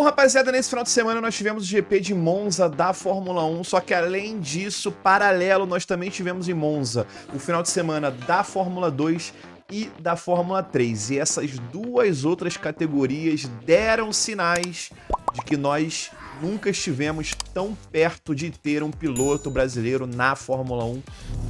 Bom, rapaziada, nesse final de semana nós tivemos o GP de Monza da Fórmula 1, só que além disso, paralelo, nós também tivemos em Monza o final de semana da Fórmula 2 e da Fórmula 3. E essas duas outras categorias deram sinais de que nós nunca estivemos tão perto de ter um piloto brasileiro na Fórmula 1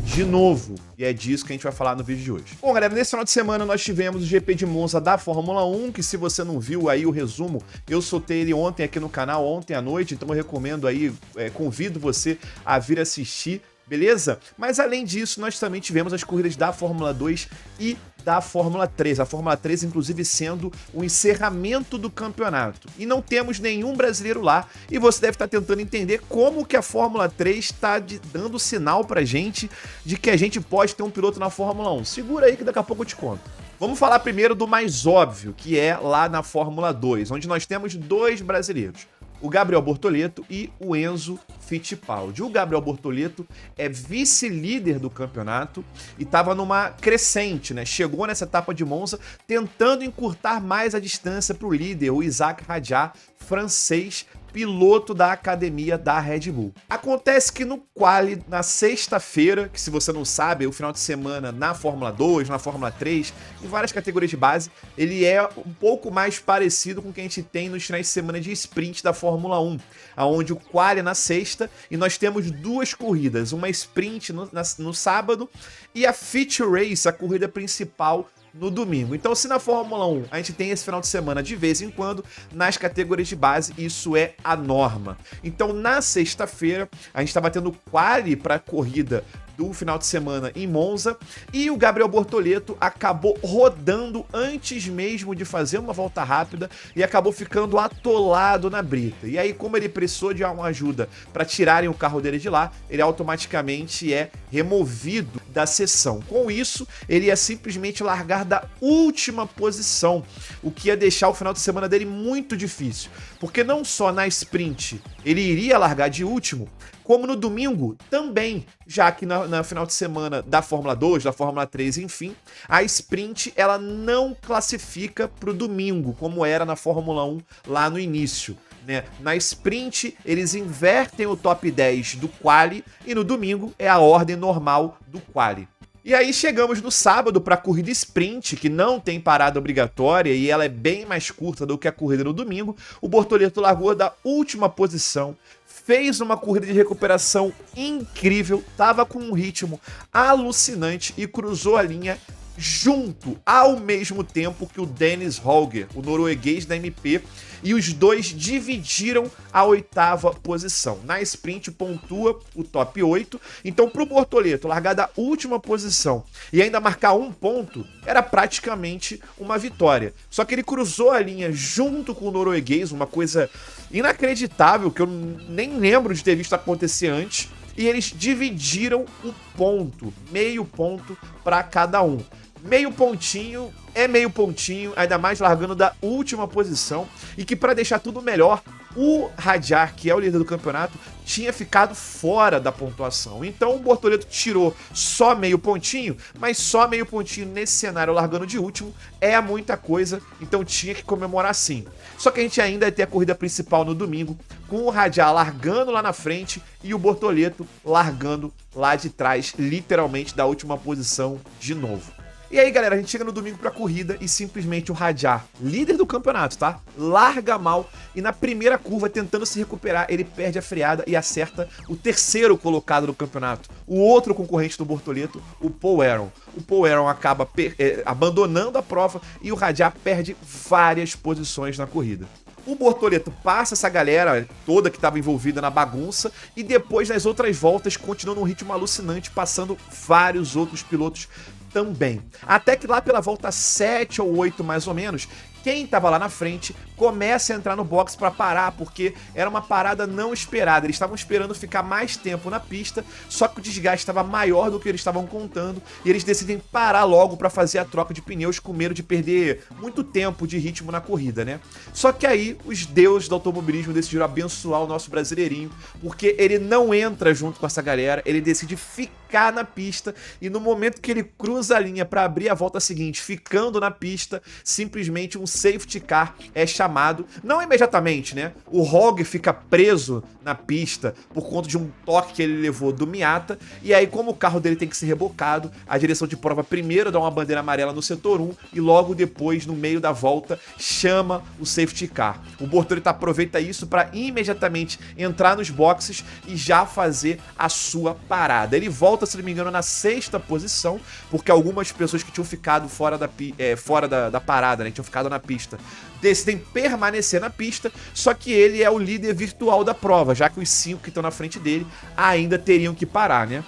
de novo. E é disso que a gente vai falar no vídeo de hoje. Bom, galera, nesse final de semana nós tivemos o GP de Monza da Fórmula 1, que se você não viu aí o resumo, eu soltei ele ontem aqui no canal, ontem à noite, então eu recomendo aí, convido você a vir assistir, beleza? Mas além disso, nós também tivemos as corridas da Fórmula 2 e da Fórmula 3. A Fórmula 3, inclusive, sendo o encerramento do campeonato. E não temos nenhum brasileiro lá. E você deve estar tentando entender como que a Fórmula 3 está dando sinal pra gente de que a gente pode ter um piloto na Fórmula 1. Segura aí que daqui a pouco eu te conto. Vamos falar primeiro do mais óbvio, que é lá na Fórmula 2, onde nós temos dois brasileiros. O Gabriel Bortoleto e o Enzo Fittipaldi. O Gabriel Bortoleto é vice-líder do campeonato e estava numa crescente, né? Chegou nessa etapa de Monza tentando encurtar mais a distância para o líder, o Isaac Hadjar, francês, piloto da academia da Red Bull. Acontece que no quali, na sexta-feira, que se você não sabe, é o final de semana na Fórmula 2, na Fórmula 3, em várias categorias de base, ele é um pouco mais parecido com o que a gente tem nos finais de semana de sprint da Fórmula 1, onde o quali é na sexta e nós temos duas corridas, uma sprint no sábado e a feature race, a corrida principal, no domingo. Então, se na Fórmula 1 a gente tem esse final de semana de vez em quando, nas categorias de base isso é a norma. Então, na sexta-feira, a gente estava tendo quali para a corrida do final de semana em Monza e o Gabriel Bortoleto acabou rodando antes mesmo de fazer uma volta rápida e acabou ficando atolado na brita. E aí, como ele precisou de uma ajuda para tirarem o carro dele de lá, ele automaticamente é removido da sessão. Com isso, ele ia simplesmente largar da última posição, o que ia deixar o final de semana dele muito difícil, porque não só na sprint ele iria largar de último, como no domingo também, já que na final de semana da Fórmula 2, da Fórmula 3, enfim, a sprint ela não classifica para o domingo, como era na Fórmula 1 lá no início. Né? Na sprint, eles invertem o top 10 do quali e no domingo é a ordem normal do quali. E aí chegamos no sábado para a corrida sprint, que não tem parada obrigatória e ela é bem mais curta do que a corrida no domingo. O Bortoleto largou da última posição, fez uma corrida de recuperação incrível, estava com um ritmo alucinante e cruzou a linha junto, ao mesmo tempo que o Dennis Holger, o norueguês da MP, e os dois dividiram a oitava posição. Na sprint pontua o top 8, então para o Bortoleto largar da última posição e ainda marcar um ponto, era praticamente uma vitória. Só que ele cruzou a linha junto com o norueguês, uma coisa inacreditável que eu nem lembro de ter visto acontecer antes, e eles dividiram o ponto, meio ponto para cada um. Meio pontinho é meio pontinho, ainda mais largando da última posição, e que para deixar tudo melhor, o Hadjar, que é o líder do campeonato, tinha ficado fora da pontuação. Então o Bortoleto tirou só meio pontinho, mas só meio pontinho nesse cenário largando de último é muita coisa, então tinha que comemorar sim. Só que a gente ainda vai ter a corrida principal no domingo, com o Hadjar largando lá na frente e o Bortoleto largando lá de trás, literalmente da última posição de novo. E aí, galera, a gente chega no domingo pra corrida e simplesmente o Hadjar, líder do campeonato, tá? Larga mal e na primeira curva, tentando se recuperar, ele perde a freada e acerta o terceiro colocado do campeonato, o outro concorrente do Bortoleto, o Paul Aron. O Paul Aron acaba abandonando a prova e o Hadjar perde várias posições na corrida. O Bortoleto passa essa galera toda que estava envolvida na bagunça e depois nas outras voltas continua num ritmo alucinante, passando vários outros pilotos também. Até que lá pela volta 7 ou 8 mais ou menos, quem estava lá na frente começa a entrar no box para parar, porque era uma parada não esperada. Eles estavam esperando ficar mais tempo na pista, só que o desgaste estava maior do que eles estavam contando e eles decidem parar logo para fazer a troca de pneus com medo de perder muito tempo de ritmo na corrida, né? Só que aí os deuses do automobilismo decidiram abençoar o nosso brasileirinho, porque ele não entra junto com essa galera, ele decide ficar na pista e no momento que ele cruza a linha para abrir a volta seguinte, ficando na pista, simplesmente um safety car é chamado chamado, não imediatamente, né? O Rogue fica preso na pista por conta de um toque que ele levou do Miata, e aí como o carro dele tem que ser rebocado, a direção de prova primeiro dá uma bandeira amarela no setor 1 e logo depois, no meio da volta, chama o safety car. O Bortoleto aproveita isso para imediatamente entrar nos boxes e já fazer a sua parada. Ele volta, se não me engano, na 6ª posição, porque algumas pessoas que tinham ficado fora da parada, né, que tinham ficado na pista, decidem permanecer na pista, só que ele é o líder virtual da prova, já que os 5 que estão na frente dele ainda teriam que parar, né?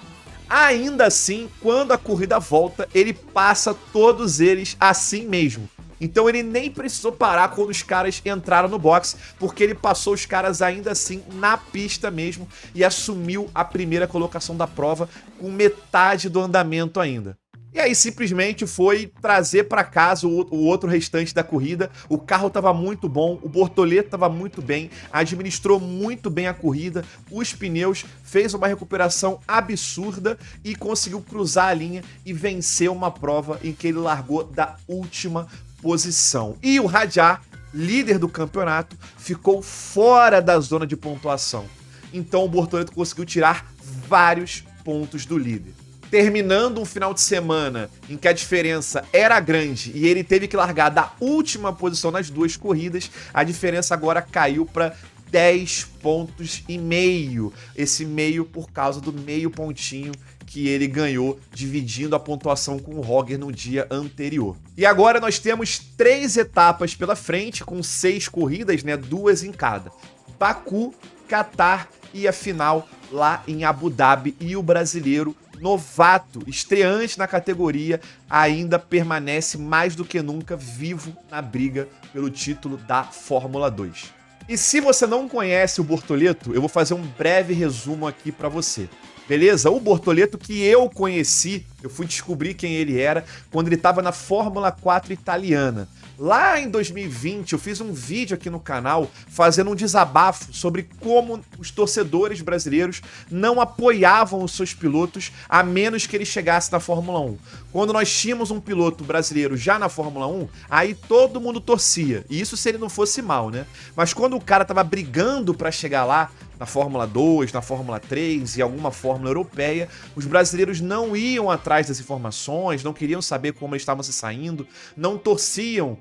Ainda assim, quando a corrida volta, ele passa todos eles assim mesmo. Então ele nem precisou parar quando os caras entraram no box, porque ele passou os caras ainda assim na pista mesmo e assumiu a primeira colocação da prova com metade do andamento ainda. E aí simplesmente foi trazer para casa o outro restante da corrida. O carro estava muito bom, o Bortoleto estava muito bem, administrou muito bem a corrida, os pneus, fez uma recuperação absurda e conseguiu cruzar a linha e vencer uma prova em que ele largou da última posição. E o Hadjar, líder do campeonato, ficou fora da zona de pontuação. Então o Bortoleto conseguiu tirar vários pontos do líder. Terminando um final de semana em que a diferença era grande e ele teve que largar da última posição nas 2 corridas, a diferença agora caiu para 10 pontos e meio. Esse meio por causa do meio pontinho que ele ganhou dividindo a pontuação com o Roger no dia anterior. E agora nós temos 3 etapas pela frente, com 6 corridas, né, 2 em cada. Baku, Qatar e a final lá em Abu Dhabi. E o brasileiro novato, estreante na categoria, ainda permanece mais do que nunca vivo na briga pelo título da Fórmula 2. E se você não conhece o Bortoleto, eu vou fazer um breve resumo aqui para você. Beleza? O Bortoleto que eu conheci, eu fui descobrir quem ele era quando ele estava na Fórmula 4 italiana. Lá em 2020 eu fiz um vídeo aqui no canal fazendo um desabafo sobre como os torcedores brasileiros não apoiavam os seus pilotos a menos que ele chegasse na Fórmula 1. Quando nós tínhamos um piloto brasileiro já na Fórmula 1, aí todo mundo torcia. E isso se ele não fosse mal, né? Mas quando o cara tava brigando para chegar lá, na Fórmula 2, na Fórmula 3 e alguma Fórmula Europeia, os brasileiros não iam atrás das informações, não queriam saber como eles estavam se saindo, não torciam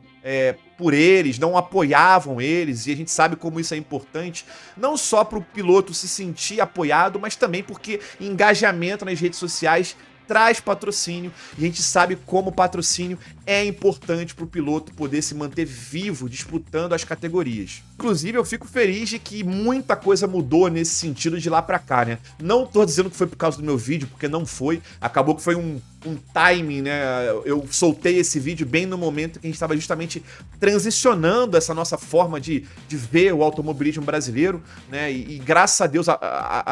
por eles, não apoiavam eles, e a gente sabe como isso é importante, não só para o piloto se sentir apoiado, mas também porque engajamento nas redes sociais traz patrocínio, e a gente sabe como o patrocínio é importante para o piloto poder se manter vivo disputando as categorias. Inclusive, eu fico feliz de que muita coisa mudou nesse sentido de lá para cá, né? Não tô dizendo que foi por causa do meu vídeo, porque não foi. Acabou que foi um timing, né? Eu soltei esse vídeo bem no momento que a gente estava justamente transicionando essa nossa forma de ver o automobilismo brasileiro, né? E graças a Deus,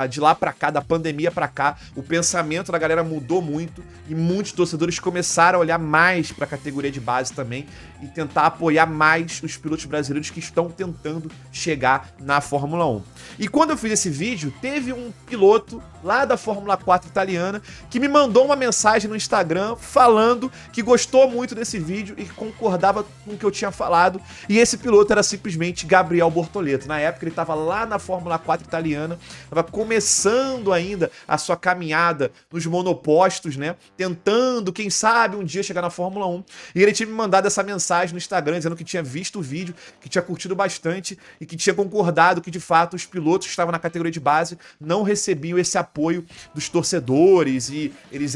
de lá para cá, da pandemia para cá, o pensamento da galera mudou muito e muitos torcedores começaram a olhar mais para a categoria de base também e tentar apoiar mais os pilotos brasileiros que estão tentando chegar na Fórmula 1. E quando eu fiz esse vídeo, teve um piloto lá da Fórmula 4 italiana que me mandou uma mensagem no Instagram falando que gostou muito desse vídeo e que concordava com o que eu tinha falado, e esse piloto era simplesmente Gabriel Bortoleto. Na época ele estava lá na Fórmula 4 italiana, estava começando ainda a sua caminhada nos monopostos, né, tentando, quem sabe, um dia chegar na Fórmula 1, e ele tinha me mandado essa mensagem no Instagram dizendo que tinha visto o vídeo, que tinha curtido bastante e que tinha concordado que de fato os pilotos que estavam na categoria de base não recebiam esse apoio dos torcedores e eles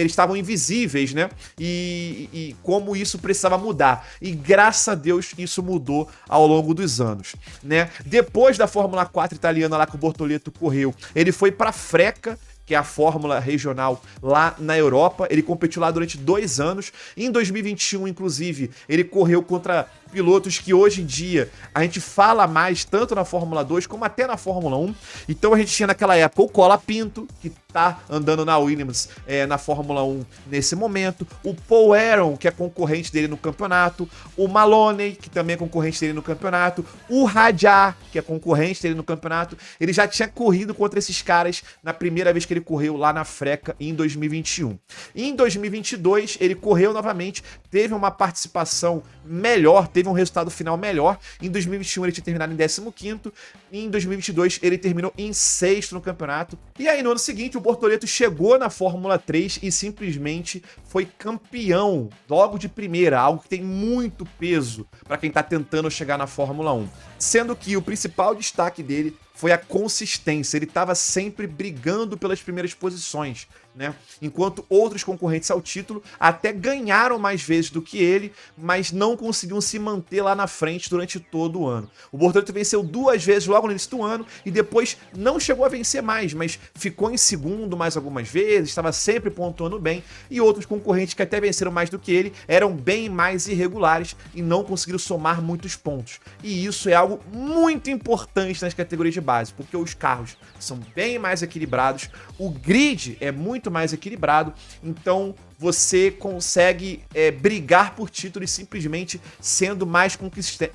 estavam invisíveis, né? E como isso precisava mudar. E graças a Deus isso mudou ao longo dos anos, né? Depois da Fórmula 4 italiana lá que o Bortoleto correu, ele foi para a Freca, que é a fórmula regional lá na Europa. Ele competiu lá durante 2 anos. Em 2021, inclusive, ele correu contra pilotos que hoje em dia a gente fala mais tanto na Fórmula 2 como até na Fórmula 1. Então a gente tinha naquela época o Cola Pinto, que tá andando na Williams na Fórmula 1 nesse momento, o Paul Aaron, que é concorrente dele no campeonato, o Maloney, que também é concorrente dele no campeonato, o Hadjar, que é concorrente dele no campeonato. Ele já tinha corrido contra esses caras na primeira vez que ele correu lá na Freca em 2021. Em 2022 ele correu novamente, teve uma participação melhor, teve um resultado final melhor. Em 2021 ele tinha terminado em 15º, e em 2022 ele terminou em 6º no campeonato. E aí no ano seguinte o Bortoleto chegou na Fórmula 3 e simplesmente foi campeão logo de primeira, algo que tem muito peso para quem tá tentando chegar na Fórmula 1. Sendo que o principal destaque dele foi a consistência, ele estava sempre brigando pelas primeiras posições, né? Enquanto outros concorrentes ao título até ganharam mais vezes do que ele, mas não conseguiam se manter lá na frente durante todo o ano. O Bortoleto venceu 2 vezes logo no início do ano e depois não chegou a vencer mais, mas ficou em segundo mais algumas vezes, estava sempre pontuando bem, e outros concorrentes que até venceram mais do que ele eram bem mais irregulares e não conseguiram somar muitos pontos. E isso é algo muito importante nas categorias de base, porque os carros são bem mais equilibrados, o grid é muito mais equilibrado, então você consegue brigar por título e simplesmente sendo mais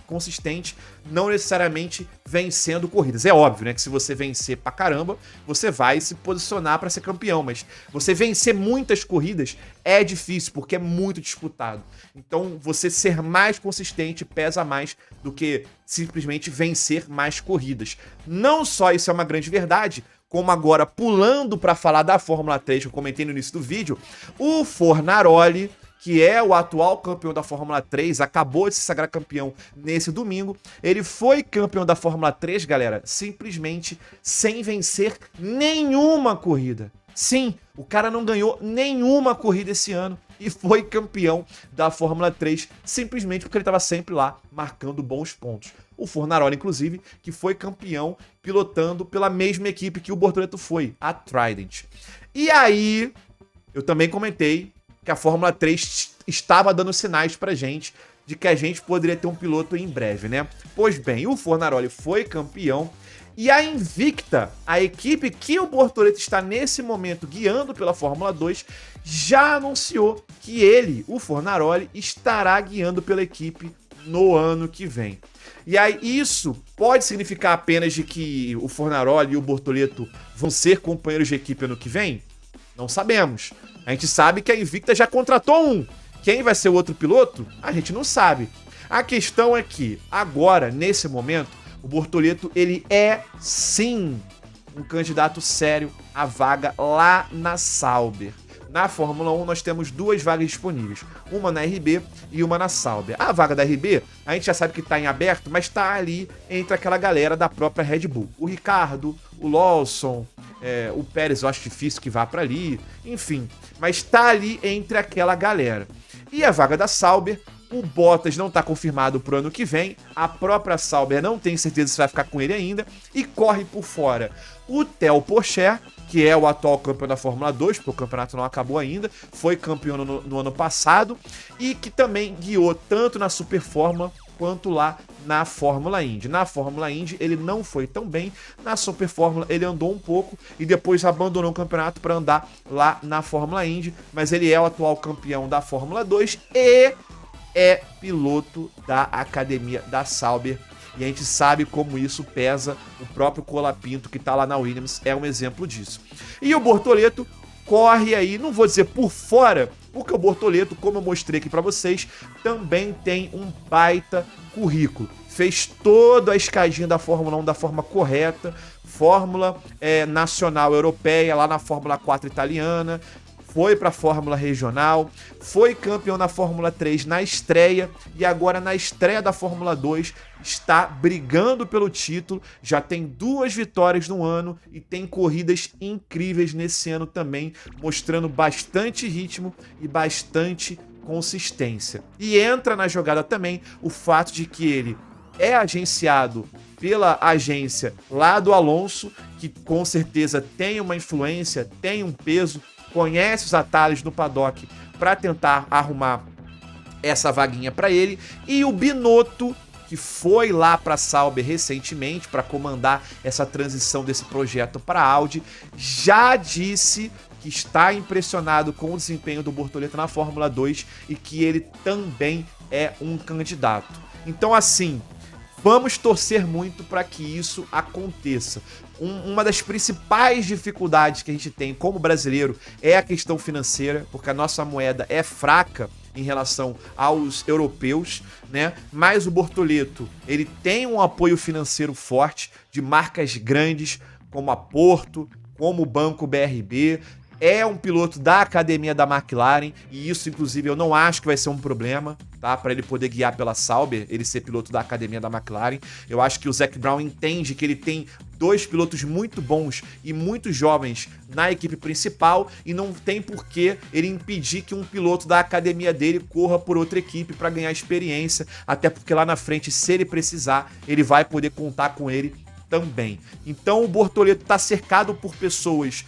consistente, não necessariamente vencendo corridas. É óbvio, né, que se você vencer pra caramba, você vai se posicionar para ser campeão, mas você vencer muitas corridas é difícil, porque é muito disputado. Então, você ser mais consistente pesa mais do que simplesmente vencer mais corridas. Não só isso é uma grande verdade, como agora pulando para falar da Fórmula 3, que eu comentei no início do vídeo, o Fornaroli, que é o atual campeão da Fórmula 3, acabou de se sagrar campeão nesse domingo. Ele foi campeão da Fórmula 3, galera, simplesmente sem vencer nenhuma corrida. Sim, o cara não ganhou nenhuma corrida esse ano e foi campeão da Fórmula 3 simplesmente porque ele estava sempre lá marcando bons pontos. O Fornaroli, inclusive, que foi campeão pilotando pela mesma equipe que o Bortoleto foi, a Trident. E aí, eu também comentei que a Fórmula 3 estava dando sinais pra gente de que a gente poderia ter um piloto em breve, né? Pois bem, o Fornaroli foi campeão e a Invicta, a equipe que o Bortoleto está nesse momento guiando pela Fórmula 2, já anunciou que ele, o Fornaroli, estará guiando pela equipe no ano que vem. E aí isso pode significar apenas de que o Fornaroli e o Bortoleto vão ser companheiros de equipe ano que vem? Não sabemos. A gente sabe que a Invicta já contratou um. Quem vai ser o outro piloto? A gente não sabe. A questão é que agora, nesse momento, o Bortoleto, ele é sim um candidato sério à vaga lá na Sauber. Na Fórmula 1 nós temos 2 vagas disponíveis, uma na RB e uma na Sauber. A vaga da RB, a gente já sabe que está em aberto, mas está ali entre aquela galera da própria Red Bull. O Ricardo, o Lawson, o Pérez eu acho difícil que vá para ali, enfim. Mas está ali entre aquela galera. E a vaga da Sauber, o Bottas não está confirmado para o ano que vem, a própria Sauber não tem certeza se vai ficar com ele ainda, e corre por fora o Theo Pourchaire, que é o atual campeão da Fórmula 2, porque o campeonato não acabou ainda, foi campeão no ano passado, e que também guiou tanto na Super Fórmula quanto lá na Fórmula Indy. Na Fórmula Indy ele não foi tão bem, na Super Fórmula ele andou um pouco e depois abandonou o campeonato para andar lá na Fórmula Indy, mas ele é o atual campeão da Fórmula 2 e é piloto da academia da Sauber. E a gente sabe como isso pesa. O próprio Colapinto, que tá lá na Williams, é um exemplo disso. E o Bortoleto corre aí, não vou dizer por fora, porque o Bortoleto, como eu mostrei aqui pra vocês, também tem um baita currículo. Fez toda a escadinha da Fórmula 1 da forma correta, Fórmula Nacional Europeia, lá na Fórmula 4 italiana, foi para a Fórmula Regional, foi campeão na Fórmula 3 na estreia e agora na estreia da Fórmula 2 está brigando pelo título, já tem 2 vitórias no ano e tem corridas incríveis nesse ano também, mostrando bastante ritmo e bastante consistência. E entra na jogada também o fato de que ele é agenciado pela agência lá do Alonso, que com certeza tem uma influência, tem um peso, conhece os atalhos no paddock para tentar arrumar essa vaguinha para ele, e o Binotto, que foi lá para a Sauber recentemente para comandar essa transição desse projeto para a Audi, já disse que está impressionado com o desempenho do Bortoleto na Fórmula 2 e que ele também é um candidato. Então, assim, vamos torcer muito para que isso aconteça. Uma das principais dificuldades que a gente tem como brasileiro é a questão financeira, porque a nossa moeda é fraca em relação aos europeus, né? Mas o Bortoleto, ele tem um apoio financeiro forte de marcas grandes como a Porto, como o Banco BRB. É um piloto da academia da McLaren, e isso, inclusive, eu não acho que vai ser um problema, tá? Para ele poder guiar pela Sauber, ele ser piloto da academia da McLaren. Eu acho que o Zac Brown entende que ele tem dois pilotos muito bons e muito jovens na equipe principal, e não tem por que ele impedir que um piloto da academia dele corra por outra equipe para ganhar experiência, até porque lá na frente, se ele precisar, ele vai poder contar com ele também. Então o Bortoleto está cercado por pessoas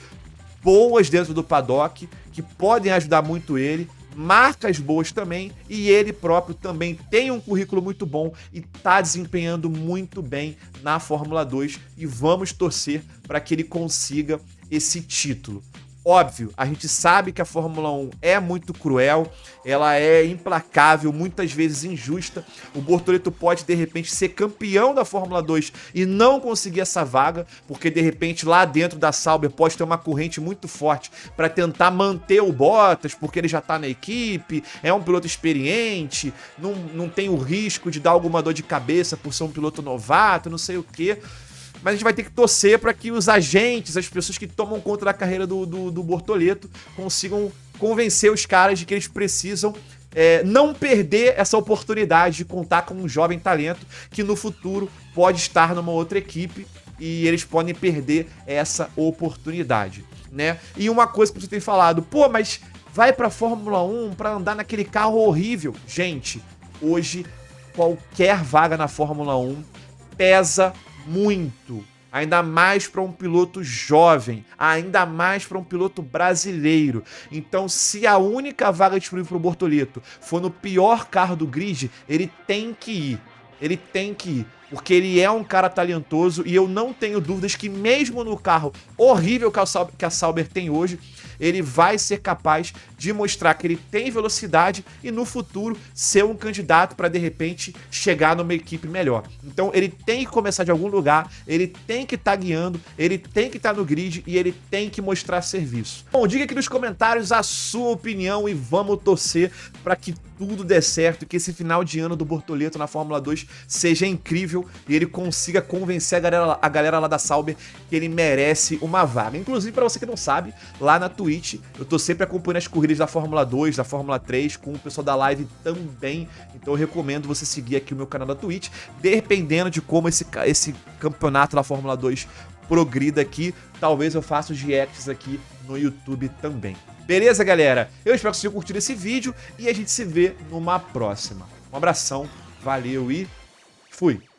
boas dentro do paddock, que podem ajudar muito ele, marcas boas também, e ele próprio também tem um currículo muito bom e está desempenhando muito bem na Fórmula 2, e vamos torcer para que ele consiga esse título. Óbvio, a gente sabe que a Fórmula 1 é muito cruel, ela é implacável, muitas vezes injusta. O Bortoleto pode, de repente, ser campeão da Fórmula 2 e não conseguir essa vaga, porque, de repente, lá dentro da Sauber pode ter uma corrente muito forte para tentar manter o Bottas, porque ele já está na equipe, é um piloto experiente, não tem o risco de dar alguma dor de cabeça por ser um piloto novato, não sei o quê. Mas a gente vai ter que torcer para que os agentes, as pessoas que tomam conta da carreira do Bortoleto, consigam convencer os caras de que eles precisam não perder essa oportunidade de contar com um jovem talento que no futuro pode estar numa outra equipe, e eles podem perder essa oportunidade, né? E uma coisa que você tem falado, pô, mas vai pra Fórmula 1 pra andar naquele carro horrível. Gente, hoje qualquer vaga na Fórmula 1 pesa muito, ainda mais para um piloto jovem, ainda mais para um piloto brasileiro. Então, se a única vaga disponível para o Bortoleto for no pior carro do grid, ele tem que ir. Ele tem que ir, porque ele é um cara talentoso, e eu não tenho dúvidas que mesmo no carro horrível que a Sauber tem hoje, ele vai ser capaz de mostrar que ele tem velocidade e no futuro ser um candidato para, de repente, chegar numa equipe melhor. Então ele tem que começar de algum lugar, ele tem que estar guiando, ele tem que estar no grid e ele tem que mostrar serviço. Bom, diga aqui nos comentários a sua opinião e vamos torcer para que tudo dê certo e que esse final de ano do Bortoleto na Fórmula 2 seja incrível e ele consiga convencer a galera lá da Sauber que ele merece uma vaga. Inclusive, para você que não sabe, lá na Twitch eu tô sempre acompanhando as corridas da Fórmula 2, da Fórmula 3, com o pessoal da live também. Então eu recomendo você seguir aqui o meu canal da Twitch, dependendo de como esse campeonato da Fórmula 2 progrida aqui, talvez eu faça os reacts aqui no YouTube também. Beleza, galera? Eu espero que vocês tenham curtido esse vídeo e a gente se vê numa próxima. Um abração, valeu e fui!